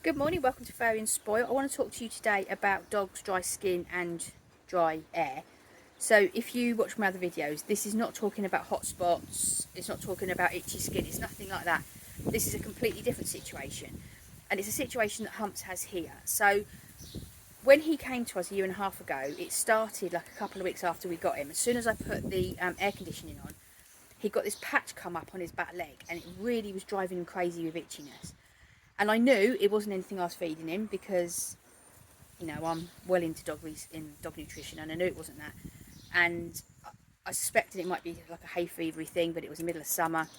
Good morning, welcome to Furry and Spoilt. I want to talk to you today about dogs' dry skin and dry air. So if you watch my other videos, this is not talking about hot spots, it's not talking about itchy skin, it's nothing like that. This is a completely different situation. And it's a situation that Humps has here. So when he came to us a year and a half ago, it started like a couple of weeks after we got him. As soon as I put the air conditioning on, he got this patch come up on his back leg and it really was driving him crazy with itchiness. And I knew it wasn't anything I was feeding him because, you know, I'm well into dog nutrition, and I knew it wasn't that. And I suspected it might be like a hay fevery thing, but it was the middle of summer.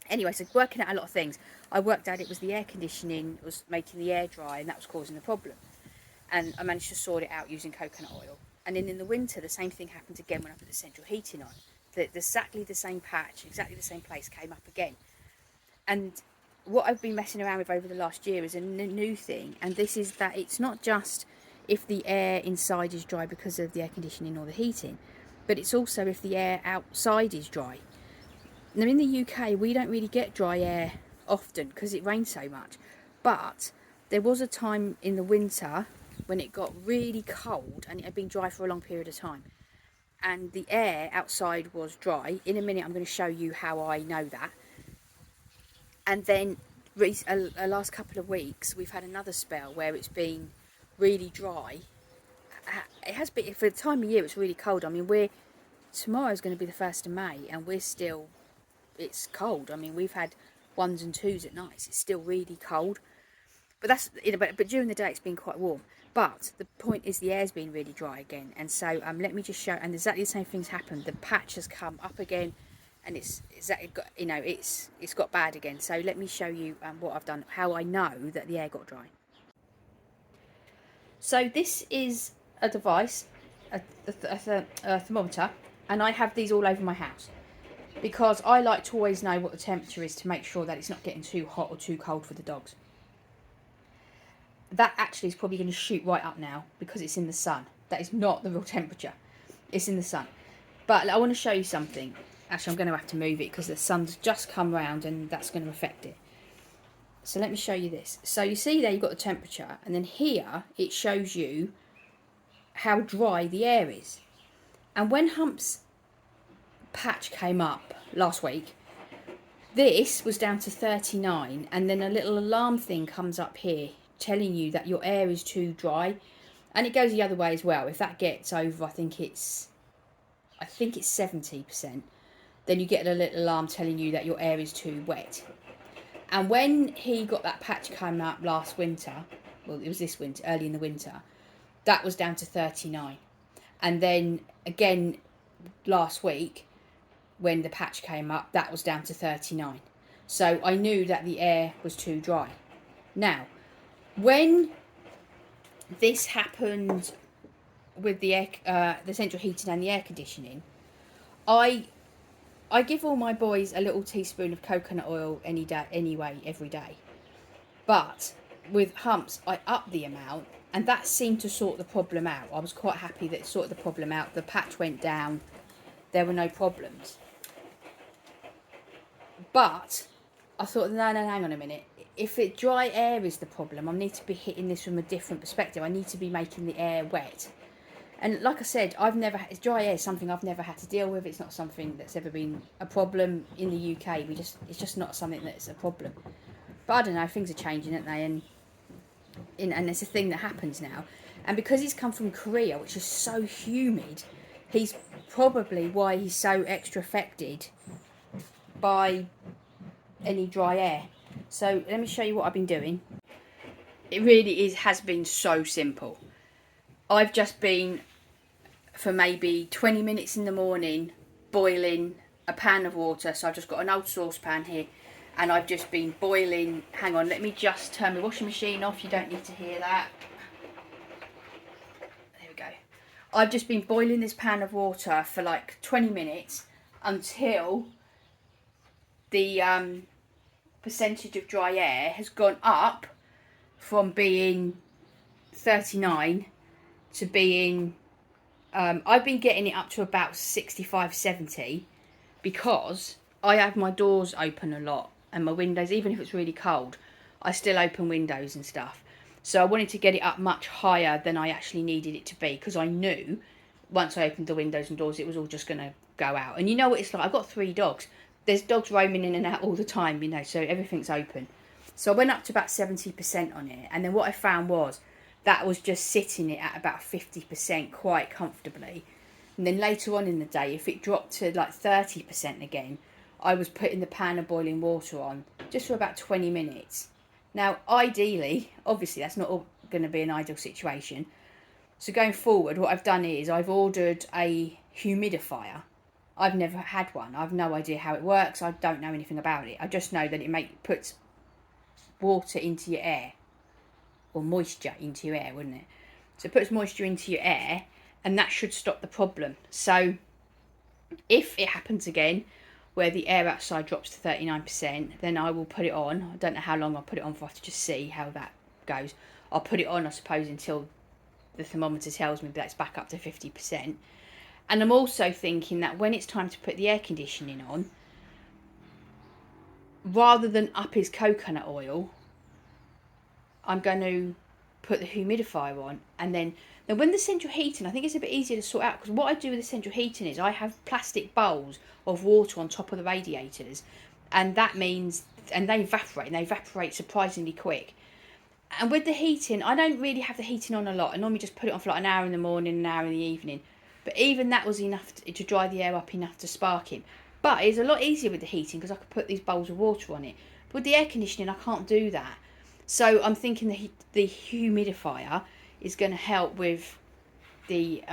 Anyway, so working out a lot of things, I worked out it was the air conditioning was making the air dry, and that was causing the problem. And I managed to sort it out using coconut oil. And then in the winter, the same thing happened again when I put the central heating on. Exactly the same patch, exactly the same place came up again. And what I've been messing around with over the last year is a new thing, and this is that it's not just if the air inside is dry because of the air conditioning or the heating, but it's also if the air outside is dry. Now in the UK we don't really get dry air often because it rains so much, but there was a time in the winter when it got really cold and it had been dry for a long period of time, and the air outside was dry. In a minute I'm going to show you how I know that. And then the last couple of weeks we've had another spell where it's been really dry. It has been, for the time of year it's really cold. I mean, tomorrow's going to be the 1st of May and it's cold. I mean, we've had 1s and 2s at night. It's still really cold, but that's, you know, but during the day it's been quite warm. But the point is the air's been really dry again, and so let me just show. And exactly the same things happened. The patch has come up again, and it's got bad again. So let me show you what I've done, how I know that the air got dry. So this is a device, a thermometer, and I have these all over my house because I like to always know what the temperature is to make sure that it's not getting too hot or too cold for the dogs. That actually is probably going to shoot right up now because it's in the sun. That is not the real temperature. It's in the sun. But I want to show you something. Actually, I'm going to have to move it because the sun's just come round and that's going to affect it. So let me show you this. So you see there you've got the temperature, and then here it shows you how dry the air is. And when Hump's patch came up last week, this was down to 39, and then a little alarm thing comes up here telling you that your air is too dry, and it goes the other way as well. If that gets over, I think it's 70%, then you get a little alarm telling you that your air is too wet. And when he got that patch come up last winter, well, it was this winter, early in the winter, that was down to 39. And then again last week when the patch came up, that was down to 39. So I knew that the air was too dry. Now, when this happened with the central heating and the air conditioning, I give all my boys a little teaspoon of coconut oil every day. But with Humps, I upped the amount, and that seemed to sort the problem out. I was quite happy that it sorted the problem out. The patch went down. There were no problems. But I thought, no, hang on a minute. If dry air is the problem, I need to be hitting this from a different perspective. I need to be making the air wet. And like I said, dry air is something I've never had to deal with. It's not something that's ever been a problem in the UK. It's just not something that's a problem. But I don't know, things are changing, aren't they? And it's a thing that happens now. And because he's come from Korea, which is so humid, he's probably why he's so extra affected by any dry air. So let me show you what I've been doing. It really has been so simple. I've just been, for maybe 20 minutes in the morning, boiling a pan of water. So I've just got an old saucepan here, and I've just been boiling. Hang on, let me just turn my washing machine off. You don't need to hear that. There we go. I've just been boiling this pan of water for like 20 minutes until the percentage of dry air has gone up from being 39 to being I've been getting it up to about 65, 70 because I have my doors open a lot and my windows, even if it's really cold. I still open windows and stuff. So I wanted to get it up much higher than I actually needed it to be, because I knew once I opened the windows and doors, it was all just going to go out. And you know what it's like, I've got 3 dogs. There's dogs roaming in and out all the time, you know, so everything's open. So I went up to about 70% on it. And then what I found was that was just sitting it at about 50% quite comfortably. And then later on in the day, if it dropped to like 30% again, I was putting the pan of boiling water on just for about 20 minutes. Now, ideally, obviously that's not going to be an ideal situation. So going forward, what I've done is I've ordered a humidifier. I've never had one. I've no idea how it works. I don't know anything about it. I just know that it puts water into your air, or moisture into your air, wouldn't it? So it puts moisture into your air, and that should stop the problem. So if it happens again, where the air outside drops to 39%, then I will put it on. I don't know how long I'll put it on for, to just see how that goes. I'll put it on, I suppose, until the thermometer tells me that it's back up to 50%. And I'm also thinking that when it's time to put the air conditioning on, rather than up his coconut oil, I'm going to put the humidifier on. And then when the central heating, I think it's a bit easier to sort out, because what I do with the central heating is I have plastic bowls of water on top of the radiators, and that means, and they evaporate surprisingly quick. And with the heating, I don't really have the heating on a lot. I normally just put it on for like an hour in the morning, an hour in the evening. But even that was enough to dry the air up enough to spark him. But it's a lot easier with the heating, because I could put these bowls of water on it. But with the air conditioning, I can't do that. So I'm thinking the humidifier is going to help with the,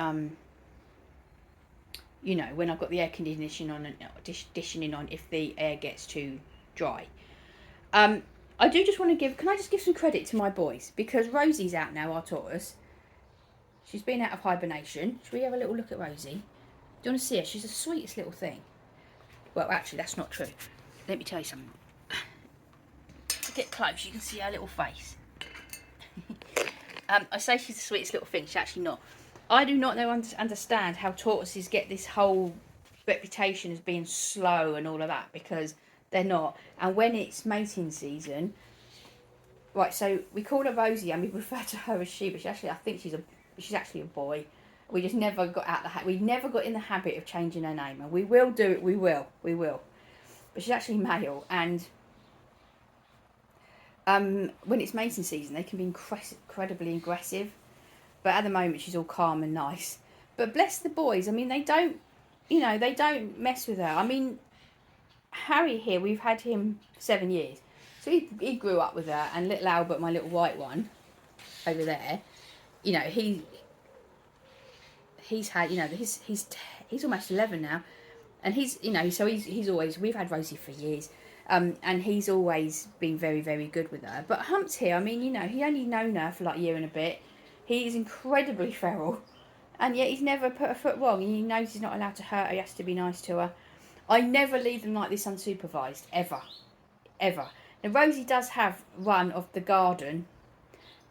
you know, when I've got the air conditioning on and conditioning on, if the air gets too dry. I do just want to can I just give some credit to my boys, because Rosie's out now, our tortoise. She's been out of hibernation. Should we have a little look at Rosie? Do you want to see her? She's the sweetest little thing. Well, actually, that's not true. Let me tell you something. Get close, you can see her little face. I say she's the sweetest little thing. She's actually not. I do not understand how tortoises get this whole reputation as being slow and all of that, because they're not. And when it's mating season, right? So we call her Rosie, and we refer to her as she, but I think she's actually a boy. We just never got we never got in the habit of changing her name, and we will do it. We will. But she's actually male, and when it's mating season, they can be incredibly aggressive. But at the moment, she's all calm and nice. But bless the boys. I mean, they don't mess with her. I mean, Harry here, we've had him 7 years. So he grew up with her. And little Albert, my little white one, over there, you know, he's had, you know, he's almost 11 now. And he's, you know, so he's always, we've had Rosie for years. And he's always been very, very good with her. But Hump's here, I mean, you know, he only known her for like a year and a bit. He is incredibly feral. And yet he's never put a foot wrong. He knows he's not allowed to hurt her. He has to be nice to her. I never leave them like this unsupervised. Ever. Ever. Now, Rosie does have one of the garden.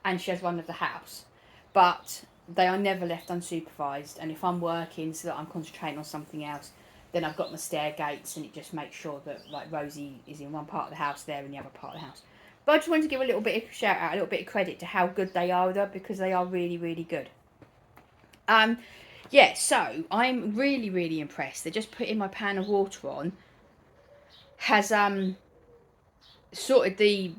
And she has one of the house. But they are never left unsupervised. And if I'm working so that I'm concentrating on something else, then I've got my stair gates, and it just makes sure that like Rosie is in one part of the house, there in the other part of the house. But I just wanted to give a little bit of shout out, a little bit of credit to how good they are with her, because they are really, really good. Yeah, so I'm really, really impressed. They're just putting my pan of water on. Has sorted the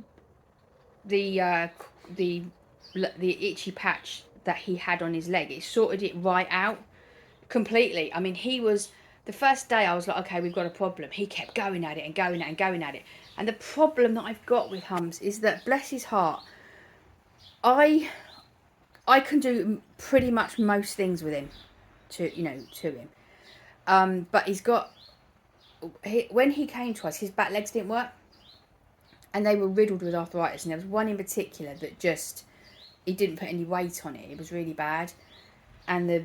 itchy patch that he had on his leg. It sorted it right out completely. I mean, he was. The first day I was like, okay, we've got a problem. He kept going at it and going at it and going at it. And the problem that I've got with Hums is that, bless his heart, I can do pretty much most things with him, to him. But he's got, when he came to us, his back legs didn't work. And they were riddled with arthritis. And there was one in particular that just, he didn't put any weight on it. It was really bad. And the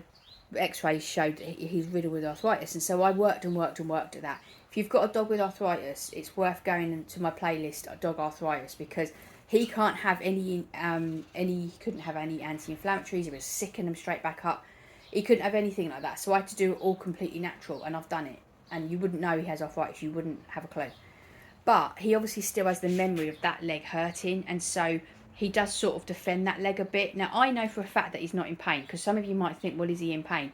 x-rays showed he's riddled with arthritis, and so I worked at that. If you've got a dog with arthritis, it's worth going into my playlist dog arthritis, because he can't have he couldn't have any anti-inflammatories. He was sicking them straight back up. He couldn't have anything like that, so I had to do it all completely natural, and I've done it. And you wouldn't know he has arthritis, you wouldn't have a clue. But he obviously still has the memory of that leg hurting, and so he does sort of defend that leg a bit. Now, I know for a fact that he's not in pain, because some of you might think, well, is he in pain?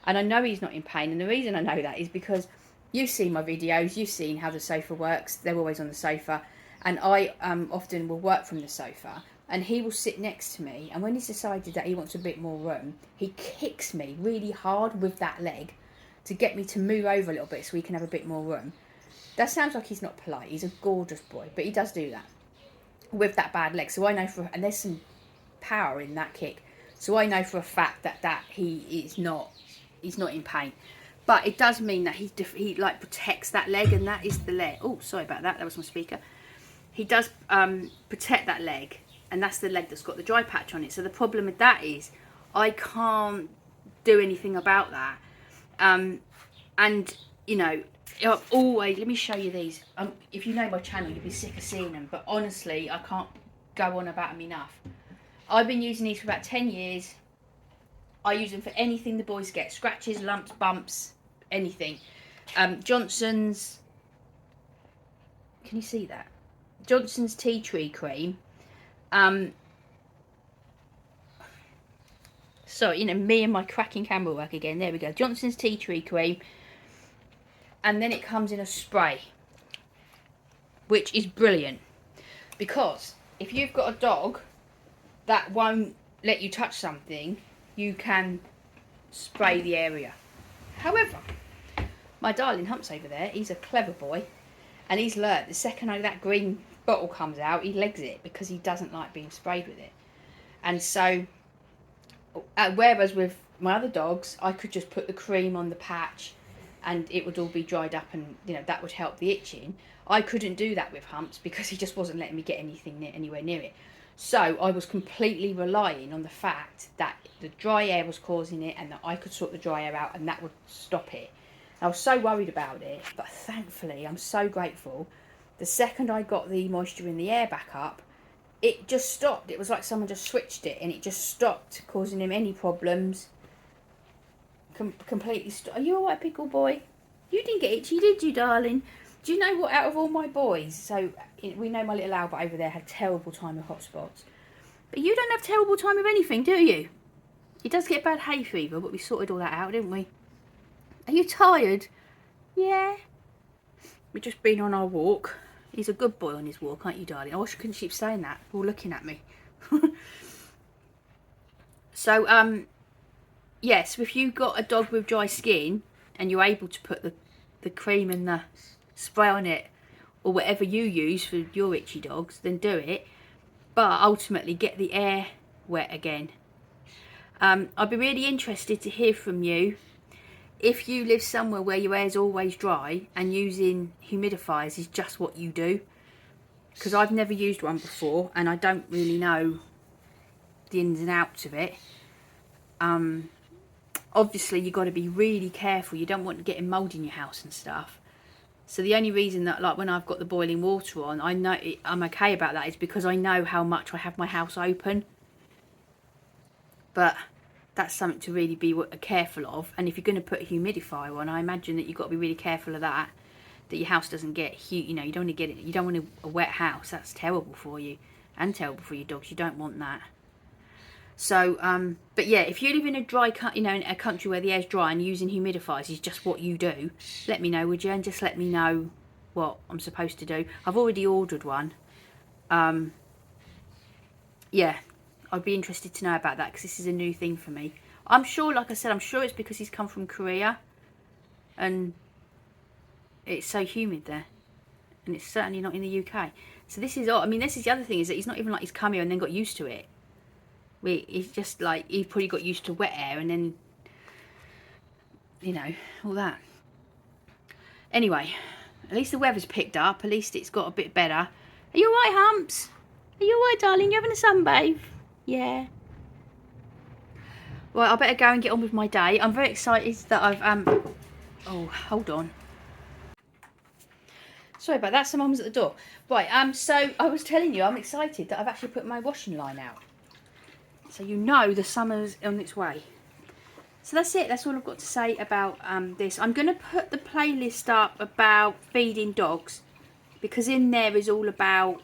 And I know he's not in pain, and the reason I know that is because you've seen my videos, you've seen how the sofa works. They're always on the sofa, and I often will work from the sofa, and he will sit next to me, and when he's decided that he wants a bit more room, he kicks me really hard with that leg to get me to move over a little bit so he can have a bit more room. That sounds like he's not polite. He's a gorgeous boy, but he does do that with that bad leg. So I know and there's some power in that kick. So I know for a fact that he's not in pain. But it does mean that he like protects that leg, and that is the leg. Oh, sorry about that. That was my speaker. He does protect that leg, and that's the leg that's got the dry patch on it. So the problem with that is I can't do anything about that. And you know, always, let me show you these. If you know my channel, you'd be sick of seeing them, but honestly, I can't go on about them enough. I've been using these for about 10 years. I use them for anything the boys get: scratches, lumps, bumps, anything. Johnson's, can you see that? Johnson's tea tree cream. Sorry, you know, me and my cracking camera work again. There we go. Johnson's tea tree cream. And then it comes in a spray, which is brilliant, because if you've got a dog that won't let you touch something, you can spray the area. However, my darling Humps over there, he's a clever boy, and he's learnt the second that green bottle comes out, he legs it, because he doesn't like being sprayed with it. And so, whereas with my other dogs, I could just put the cream on the patch and it would all be dried up, and you know, that would help the itching. I couldn't do that with Humps because he just wasn't letting me get anywhere near it. So I was completely relying on the fact that the dry air was causing it, and that I could sort the dry air out, and that would stop it. I was so worried about it, but thankfully, I'm so grateful. The second I got the moisture in the air back up, it just stopped. It was like someone just switched it, and it just stopped causing him any problems. Completely Are you alright, pickle boy? You didn't get itchy, did you, darling? Do you know what, out of all my boys, so we know my little Albert over there had terrible time with hot spots, but you don't have terrible time with anything, do you? He does get bad hay fever, but we sorted all that out, didn't we? Are you tired? Yeah. We've just been on our walk. He's a good boy on his walk, aren't you, darling? I wish I couldn't keep saying that, all looking at me. So yes, if you've got a dog with dry skin and you're able to put the cream and the spray on it, or whatever you use for your itchy dogs, then do it. But ultimately, get the air wet again. I'd be really interested to hear from you if you live somewhere where your air's always dry and using humidifiers is just what you do. Because I've never used one before, and I don't really know the ins and outs of it. Obviously, you've got to be really careful. You don't want to get mould in your house and stuff. So the only reason that, like, when I've got the boiling water on, I know I'm okay about that, is because I know how much I have my house open. But that's something to really be careful of. And if you're going to put a humidifier on, I imagine that you've got to be really careful of that your house doesn't get, you know, you don't want to get it. You don't want a wet house. That's terrible for you, and terrible for your dogs. You don't want that. So, but yeah, if you live in a dry, you know, in a country where the air's dry and using humidifiers is just what you do, let me know, would you? And just let me know what I'm supposed to do. I've already ordered one. Yeah, I'd be interested to know about that, because this is a new thing for me. I'm sure, like I said, I'm sure it's because he's come from Korea and it's so humid there, and it's certainly not in the UK. So this is, I mean, this is the other thing, is that he's not even like he's come here and then got used to it. He's just like, he probably got used to wet air and then, you know, all that. Anyway, at least the weather's picked up. At least it's got a bit better. Are you alright, Humps? Are you alright, darling? You having a sunbathe? Yeah. Well, I better go and get on with my day. I'm very excited that I've, oh, hold on. Sorry about that, someone was at the door. Right, so I was telling you, I'm excited that I've actually put my washing line out. So you know the summer's on its way. So that's it. That's all I've got to say about this. I'm going to put the playlist up about feeding dogs because in there is all about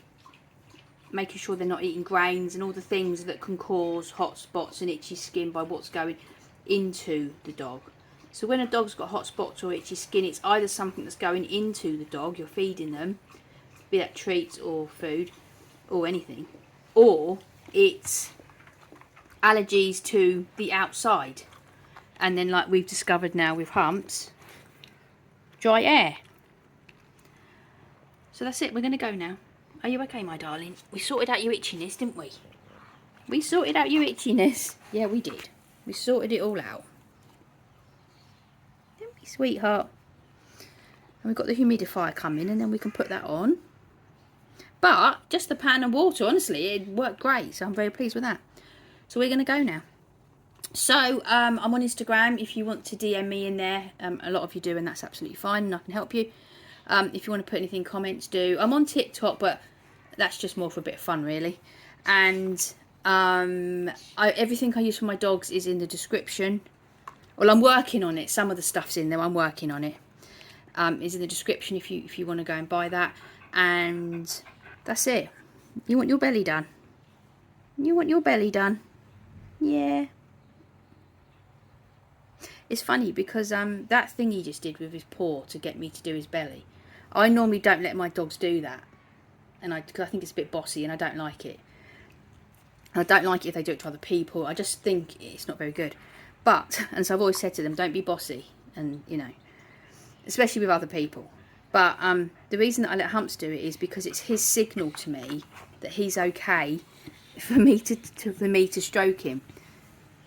making sure they're not eating grains and all the things that can cause hot spots and itchy skin by what's going into the dog. So when a dog's got hot spots or itchy skin, it's either something that's going into the dog, you're feeding them, be that treats or food or anything, or it's allergies to the outside. And then, like we've discovered now with Humps, dry air. So that's it, we're going to go now. Are you okay, my darling? We sorted out your itchiness, didn't we? We sorted out your itchiness. Yeah, we did. We sorted it all out. Didn't we, sweetheart? And we've got the humidifier coming, and then we can put that on. But just the pan and water, honestly, it worked great. So I'm very pleased with that. So we're going to go now. So I'm on Instagram if you want to DM me in there. A lot of you do, and that's absolutely fine, and I can help you. If you want to put anything in comments, do. I'm on TikTok, but that's just more for a bit of fun, really. And everything I use for my dogs is in the description. Well, I'm working on it. Some of the stuff's in there. I'm working on it. Is in the description if you want to go and buy that. And that's it. You want your belly done? You want your belly done? Yeah. It's funny because that thing he just did with his paw to get me to do his belly, I normally don't let my dogs do that, and because I think it's a bit bossy and I don't like it. I don't like it if they do it to other people. I just think it's not very good. But, and so I've always said to them, don't be bossy, and you know, especially with other people. But the reason that I let Humps do it is because it's his signal to me that he's okay for me to stroke him.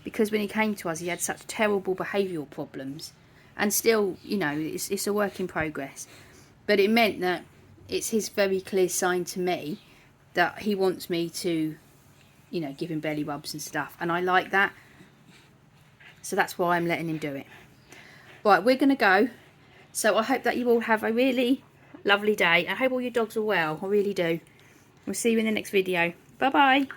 Because when he came to us, he had such terrible behavioural problems, and still, you know, it's a work in progress. But it meant that it's his very clear sign to me that he wants me to, you know, give him belly rubs and stuff, and I like that. So that's why I'm letting him do it. Right, we're going to go. So I hope that you all have a really lovely day. I hope all your dogs are well. I really do. We'll see you in the next video. Bye bye.